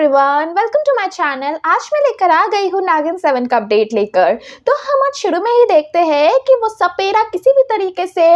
Everyone, welcome to my channel. आज मैं लेकर आ गई हूँ नागिन 7 का अपडेट लेकर। तो हम आज शुरू में ही देखते हैं कि वो सपेरा किसी भी तरीके से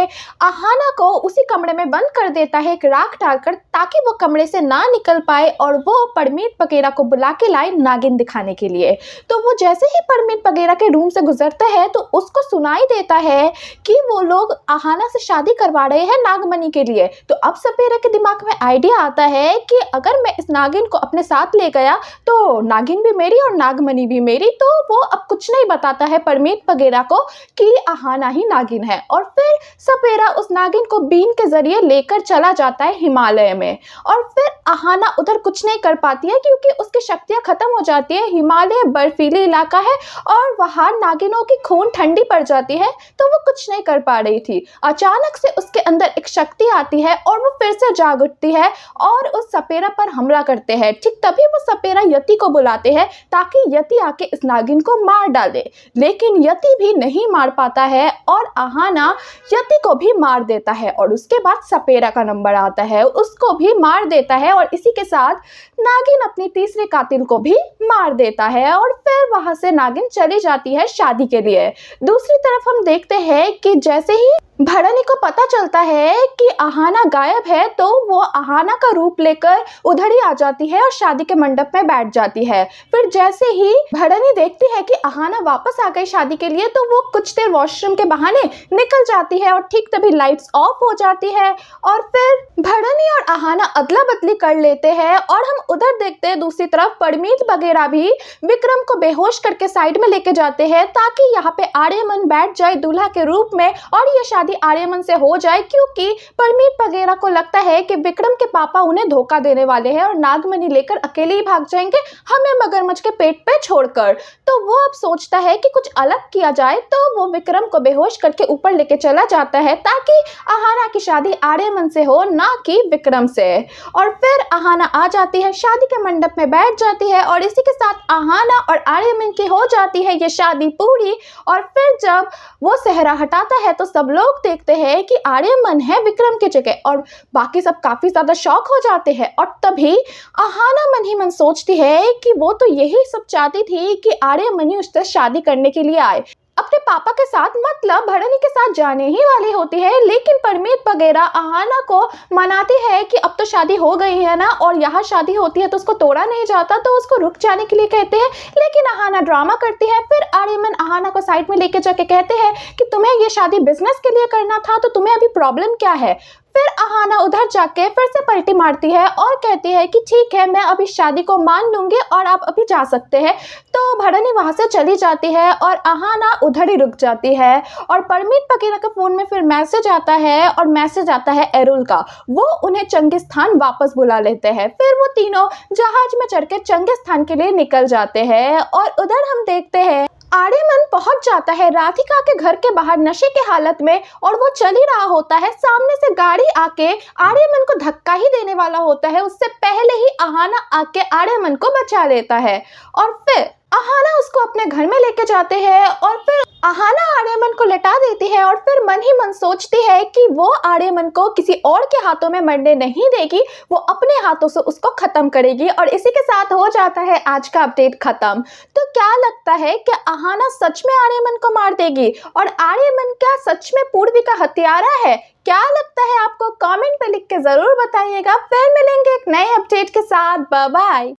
आहाना को उसी कमरे में बंद कर देता है एक राख डालकर, ताकि वो कमरे से ना निकल पाए और वो परमीत पगेरा को बुला के लाए नागिन दिखाने के लिए। तो वो जैसे ही परमीत पगेरा के रूम से गुजरता है तो उसको सुनाई देता है कि वो लोग आहाना से शादी करवा रहे हैं नागमणि के लिए। तो अब सपेरा के दिमाग में आइडिया आता है कि अगर मैं इस नागिन को अपने साथ ले गया तो नागिन भी मेरी और नागमणि भी मेरी। तो वो अब कुछ नहीं बताता है परमीत पगेरा को कि आहाना ही नागिन है। और फिर सपेरा उस नागिन को बीन के जरिए लेकर चला जाता है हिमालय में। और फिर आहाना उधर कुछ नहीं कर पाती है क्योंकि उसकी शक्तियां खत्म हो जाती है। हिमालय बर्फीली इलाका है और वहां नागिनों की खून ठंडी पड़ जाती है, तो वो कुछ नहीं कर पा रही थी। अचानक से उसके अंदर एक शक्ति आती है और वो फिर से जाग उठती है और उस सपेरा पर हमला करते हैं। ठीक तभी वो सपेरा यति को बुलाते हैं ताकि यति आके इस नागिन को मार डाले, लेकिन यति भी नहीं मार पाता है और आहाना यति को भी मार देता है। और उसके बाद सपेरा का नंबर आता है, उसको भी मार देता है और इसी के साथ नागिन अपनी तीसरे कातिल को भी मार देता है। और फिर वहां से नागिन चली जाती है शादी के लिए। दूसरी तरफ हम देखते हैं कि जैसे ही भड़नी को पता चलता है कि आहाना गायब है तो वो आहाना का रूप लेकर उधर ही आ जाती है और शादी के मंडप में बैठ जाती है। फिर जैसे ही भड़नी देखती है कि आहाना वापस आ गई शादी के लिए तो वो कुछ देर वॉशरूम के बहाने निकल जाती है और ठीक तभी लाइट्स ऑफ हो जाती है। और फिर भड़नी और आहाना अदला बदली कर लेते हैं और हम उधर देखते हैं दूसरी तरफ परमीत पगेरा भी विक्रम को बेहोश करके साइड में लेके जाते हैं ताकि यहाँ पे आर्यमन बैठ जाए दूल्हा के रूप में और ये शादी आर्यमन से हो जाए, क्योंकि परमीत पगेरा को लगता है कि विक्रम के पापा उन्हें धोखा देने वाले हैं और नागमणि लेकर अकेले ही भाग जाएंगे हमें मगरमच्छ के पेट पे छोड़कर। तो वो अब सोचता है कि कुछ अलग किया जाए, तो वो विक्रम को बेहोश करके ऊपर लेके चला जाता है ताकि आहाना की शादी आर्यमन से हो, ना कि विक्रम से। और फिर आहाना आ जाती है, शादी के मंडप में बैठ जाती है और इसी के साथ आहाना और आर्यमन की हो जाती है ये शादी पूरी। और फिर जब वो सेहरा हटाता है तो सब लोग देखते हैं कि आर्यमन है विक्रम की जगह और बाकी सब काफी ज्यादा शॉक हो जाते हैं। और तभी आहाना मन ही मन सोचती है कि वो तो यही सब चाहती थी कि आर्यमन उससे शादी करने के लिए आए, अपने पापा के साथ, मतलब भड़नी के साथ जाने ही वाली होती है। लेकिन परमीत पगेरा आहाना को मनाती है कि अब तो शादी हो गई है ना और यहाँ शादी होती है तो उसको तोड़ा नहीं जाता, तो उसको रुक जाने के लिए कहते हैं। लेकिन आहाना ड्रामा करती है। फिर आर्यमन आहाना को साइड में लेके जाके कहते हैं कि तुम्हें ये शादी बिजनेस के लिए करना था, तो तुम्हें अभी प्रॉब्लम क्या है। फिर आहाना उधर जाके फिर से पलटी मारती है और कहती है कि ठीक है, मैं अभी शादी को मान लूंगी और आप अभी जा सकते हैं। तो भड़नी वहां से चली जाती है और आहाना उधर ही रुक जाती है। और परमीत पगेरा के फोन में फिर मैसेज आता है और मैसेज आता है एरुल का। वो उन्हें चंगिस्तान वापस बुला लेते हैं। फिर वो तीनों जहाज में चढ़ के चंगिस्तान के लिए निकल जाते हैं। और उधर हम देखते हैं आर्यमन पहुंच जाता है राधिका के घर के बाहर नशे के हालत में और वो चल ही रहा होता है। सामने से गाड़ी आके आर्यमन को धक्का ही देने वाला होता है, उससे पहले ही आहाना आके आर्यमन को बचा लेता है। और फिर आहाना उसको अपने घर में लेके जाते हैं और फिर आहाना आर्यमन को लटा देती है और फिर मन ही मन सोचती है कि वो आर्यमन को किसी और के हाथों में मरने नहीं देगी, वो अपने हाथों से उसको खत्म करेगी। और इसी के साथ हो जाता है आज का अपडेट खत्म। तो क्या लगता है कि आहाना सच में आर्यमन को मार देगी और आर्यमन क्या सच में पूर्वी का हत्यारा है? क्या लगता है आपको? कमेंट में लिख के जरूर बताइएगा। फिर मिलेंगे एक नए अपडेट के साथ। Bye bye.